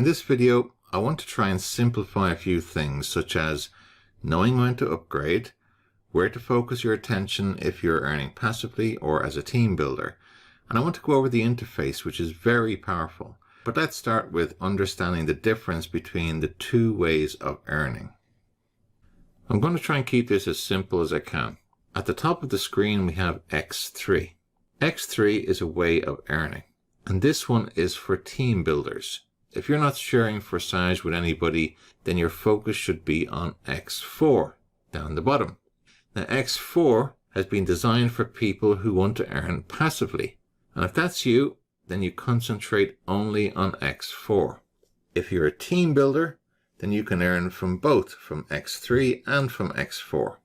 Now in this video, I want to try and simplify a few things such as knowing when to upgrade, where to focus your attention if you're earning passively or as a team builder. And I want to go over the interface, which is very powerful. But let's start with understanding the difference between the two ways of earning. I'm going to try and keep this as simple as I can. At the top of the screen, we have X3. X3 is a way of earning. And this one is for team builders. If you're not sharing Forsage with anybody, then your focus should be on X4, down the bottom. Now X4 has been designed for people who want to earn passively. And if that's you, then you concentrate only on X4. If you're a team builder, then you can earn from both, from X3 and from X4.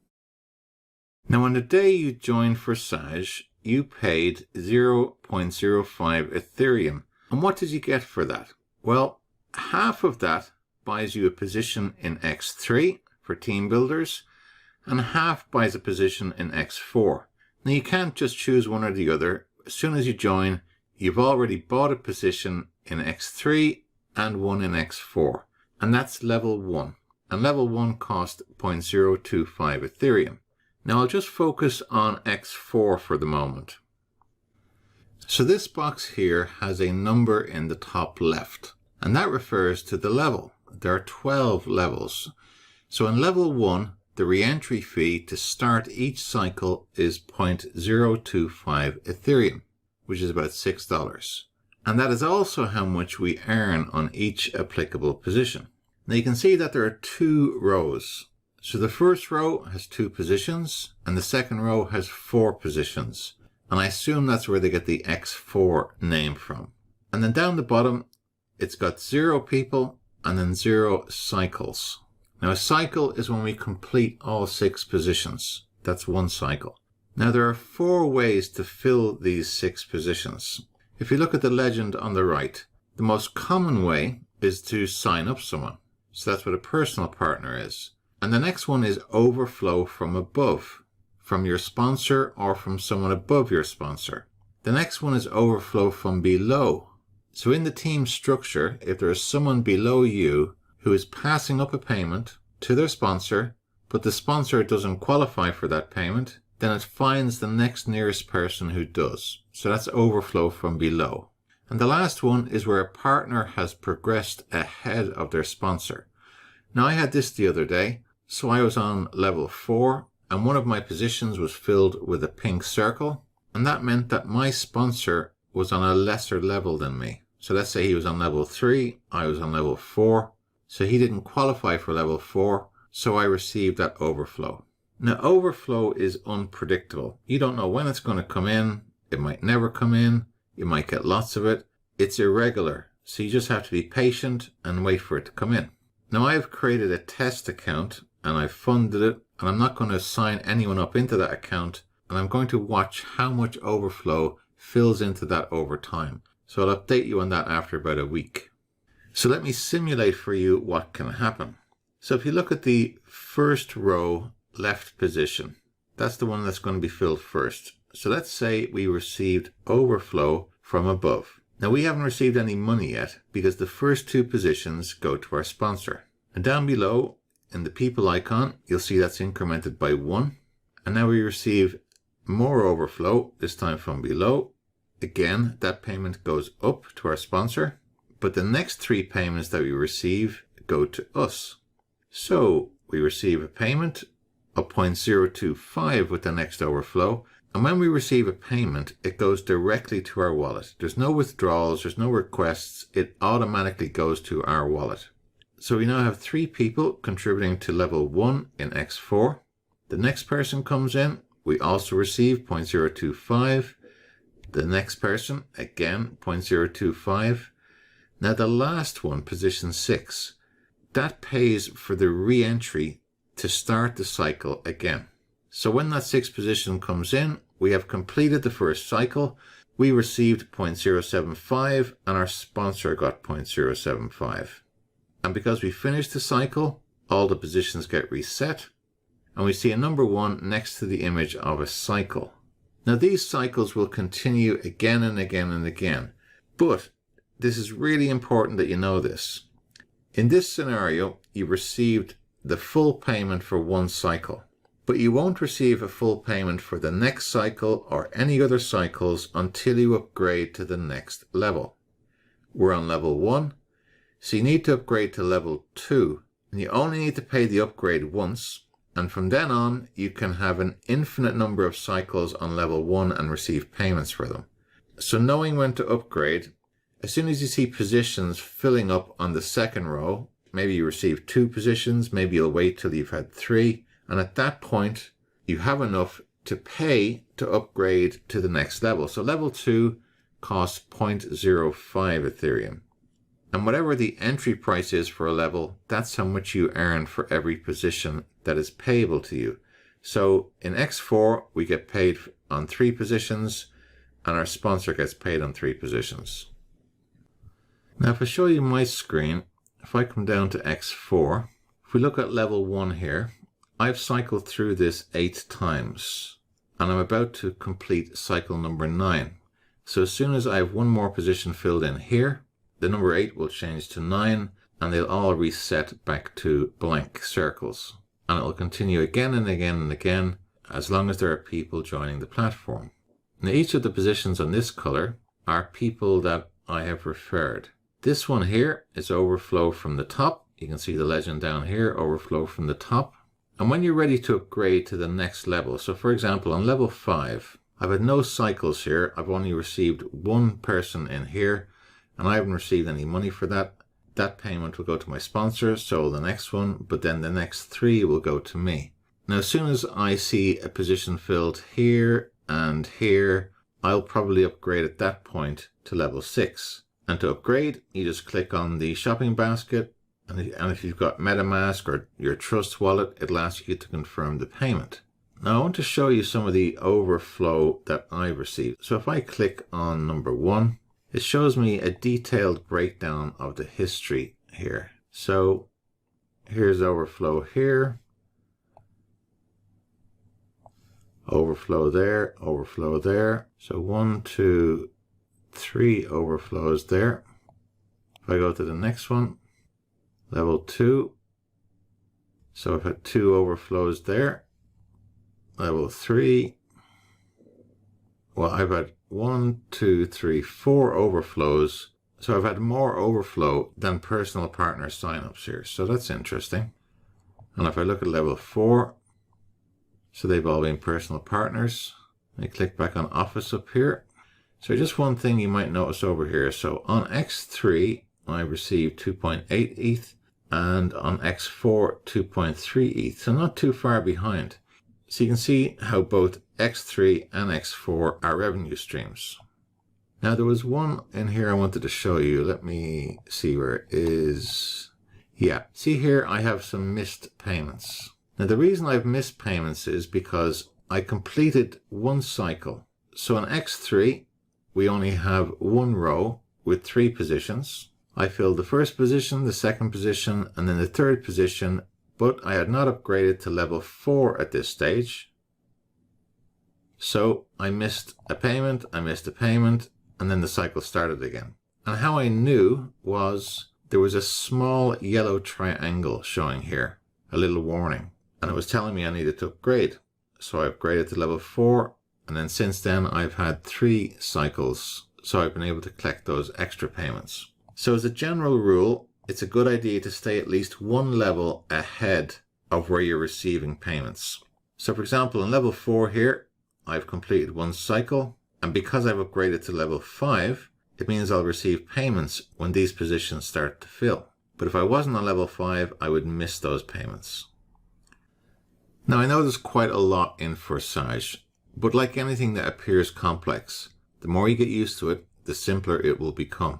Now on the day you joined Forsage, you paid 0.05 Ethereum. And what did you get for that? Well, half of that buys you a position in X3 for team builders, and half buys a position in X4. Now you can't just choose one or the other. As soon as you join, you've already bought a position in X3 and one in X4. And that's level 1. And level 1 cost 0.025 Ethereum. Now I'll just focus on X4 for the moment. So this box here has a number in the top left, and that refers to the level. There are 12 levels. So in level 1, the re-entry fee to start each cycle is 0.025 Ethereum, which is about $6. And that is also how much we earn on each applicable position. Now you can see that there are two rows. So the first row has 2 positions, and the second row has 4 positions. And I assume that's where they get the X4 name from. And then down the bottom, it's got 0 people and then 0 cycles. Now a cycle is when we complete all 6 positions. That's one cycle. Now there are 4 ways to fill these 6 positions. If you look at the legend on the right, the most common way is to sign up someone. So that's what a personal partner is. And the next one is overflow from above, from your sponsor or from someone above your sponsor. The next one is overflow from below. So in the team structure, if there is someone below you who is passing up a payment to their sponsor, but the sponsor doesn't qualify for that payment, then it finds the next nearest person who does. So that's overflow from below. And the last one is where a partner has progressed ahead of their sponsor. Now I had this the other day. So I was on level 4, and one of my positions was filled with a pink circle, and that meant that my sponsor was on a lesser level than me. So let's say he was on level 3, I was on level 4, so he didn't qualify for level 4, so I received that overflow. Now overflow is unpredictable. You don't know when it's going to come in, it might never come in, you might get lots of it. It's irregular, so you just have to be patient and wait for it to come in. Now I have created a test account and I've funded it, and I'm not going to sign anyone up into that account, and I'm going to watch how much overflow fills into that over time. So I'll update you on that after about a week. So let me simulate for you what can happen. So if you look at the first row left position, that's the one that's going to be filled first. So let's say we received overflow from above. Now we haven't received any money yet because the first 2 positions go to our sponsor. And down below, in the people icon, you'll see that's incremented by 1. And now we receive more overflow, this time from below. Again, that payment goes up to our sponsor. But the next 3 payments that we receive go to us. So we receive a payment of 0.025 with the next overflow. And when we receive a payment, it goes directly to our wallet. There's no withdrawals, there's no requests. It automatically goes to our wallet. So we now have 3 people contributing to level 1 in X4. The next person comes in, we also receive 0.025. The next person, again, 0.025. Now the last one, position 6, that pays for the re-entry to start the cycle again. So when that 6th position comes in, we have completed the first cycle, we received 0.075 and our sponsor got 0.075. And because we finished the cycle, all the positions get reset, and we see a number 1 next to the image of a cycle. Now these cycles will continue again and again and again, but this is really important that you know this. In this scenario, you received the full payment for one cycle, but you won't receive a full payment for the next cycle or any other cycles until you upgrade to the next level. We're on level 1, so you need to upgrade to level 2, and you only need to pay the upgrade once, and from then on you can have an infinite number of cycles on level 1 and receive payments for them. So knowing when to upgrade, as soon as you see positions filling up on the second row, maybe you receive 2 positions, maybe you'll wait till you've had 3, and at that point you have enough to pay to upgrade to the next level. So level 2 costs 0.05 Ethereum. And whatever the entry price is for a level, that's how much you earn for every position that is payable to you. So in X4, we get paid on 3 positions, and our sponsor gets paid on 3 positions. Now, if I show you my screen, if I come down to X4, if we look at level 1 here, I've cycled through this 8 times, and I'm about to complete cycle number 9. So as soon as I have one more position filled in here, the number 8 will change to 9, and they'll all reset back to blank circles. And it will continue again and again and again, as long as there are people joining the platform. Now, each of the positions on this color are people that I have referred. This one here is overflow from the top. You can see the legend down here, overflow from the top. And when you're ready to upgrade to the next level, so for example, on level 5, I've had no cycles here. I've only received 1 person in here, and I haven't received any money for that. That payment will go to my sponsor, so the next one, but then the next 3 will go to me. Now, as soon as I see a position filled here and here, I'll probably upgrade at that point to level 6. And to upgrade, you just click on the shopping basket, and if you've got MetaMask or your Trust wallet, it'll ask you to confirm the payment. Now, I want to show you some of the overflow that I received. So if I click on number 1, it shows me a detailed breakdown of the history here. So here's overflow here, overflow there, overflow there. So 1, 2, 3 overflows there. If I go to the next one, level 2. So I've had 2 overflows there. Level 3. Well, I've had 1, 2, 3, 4 overflows. So I've had more overflow than personal partner signups here. So that's interesting. And if I look at level 4, so they've all been personal partners. I click back on Office up here. So just one thing you might notice over here. So on X3, I received 2.8 ETH, and on X4, 2.3 ETH. So not too far behind. So you can see how both X3 and X4 are revenue streams. Now there was one in here I wanted to show you. Let me see where it is. Yeah, see here I have some missed payments. Now the reason I've missed payments is because I completed 1 cycle. So on X3, we only have 1 row with 3 positions. I filled the first position, the second position, and then the third position, but I had not upgraded to level 4 at this stage. So I missed a payment, and then the cycle started again. And how I knew was there was a small yellow triangle showing here, a little warning, and it was telling me I needed to upgrade. So I upgraded to level 4, and then since then I've had 3 cycles, so I've been able to collect those extra payments. So as a general rule, it's a good idea to stay at least 1 level ahead of where you're receiving payments. So for example, in level 4 here, I've completed 1 cycle, and because I've upgraded to level 5, it means I'll receive payments when these positions start to fill. But if I wasn't on level 5, I would miss those payments. Now I know there's quite a lot in Forsage, but like anything that appears complex, the more you get used to it, the simpler it will become.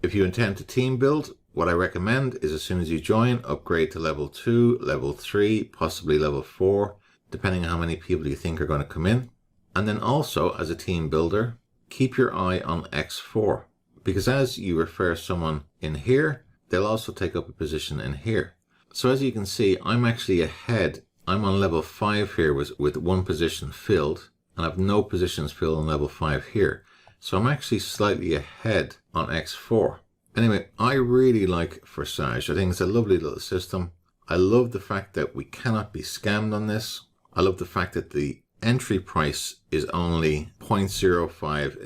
If you intend to team build, what I recommend is as soon as you join, upgrade to level 2, level 3, possibly level 4, depending on how many people you think are going to come in. And then also, as a team builder, keep your eye on X4, because as you refer someone in here, they'll also take up a position in here. So as you can see, I'm actually ahead. I'm on level 5 here with 1 position filled, and I've no positions filled on level 5 here. So I'm actually slightly ahead on X4. Anyway, I really like Forsage. I think it's a lovely little system. I love the fact that we cannot be scammed on this. I love the fact that the entry price is only 0.05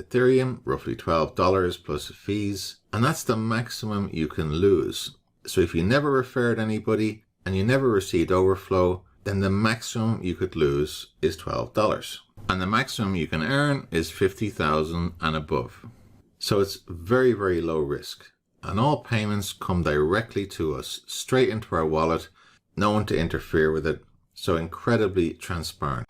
Ethereum, roughly $12 plus fees. And that's the maximum you can lose. So if you never referred anybody and you never received overflow, then the maximum you could lose is $12. And the maximum you can earn is 50,000 and above. So it's very, very low risk. And all payments come directly to us, straight into our wallet. No one to interfere with it. So incredibly transparent.